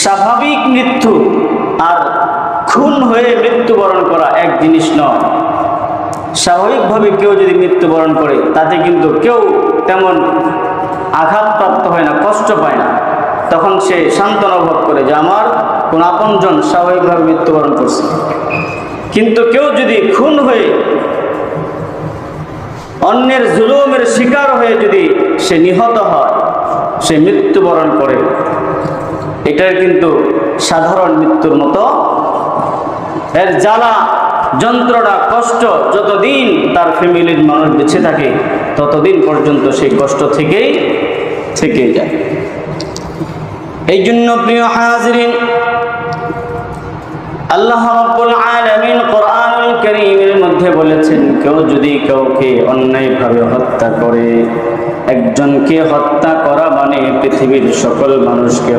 স্বাভাবিক মৃত্যু আর খুন হয়ে মৃত্যুবরণ করা এক জিনিস নয়। স্বাভাবিকভাবে কেউ যদি মৃত্যুবরণ করে তাতে কিন্তু কেউ তেমন আঘাতপ্রাপ্ত হয় না, কষ্ট পায় না। তখন সে সান্ত্বনা বোধ করে যে আমার কোন আপনজন স্বাভাবিকভাবে মৃত্যুবরণ করছে। কিন্তু কেউ যদি খুন হয়ে অন্যের জুলুমের শিকার হয়ে যদি সে নিহত হয়, সে মৃত্যুবরণ করে, এটার কিন্তু সাধারণ মৃত্যুর মতো এর জ্বালা যন্ত্রণা কষ্ট যতদিন তার ফ্যামিলির মানুষ বেঁচে থাকে ততদিন পর্যন্ত সেই কষ্ট থেকে যায়। এই জন্য প্রিয় হাজিরিন, আল্লাহ রাব্বুল আলামিন কোরআনুল কারীমের মধ্যে বলেছেন, কেউ যদি কাউকে অন্যায়ভাবে হত্যা করে, একজনকে হত্যা করা মানে পৃথিবীর সকল মানুষকে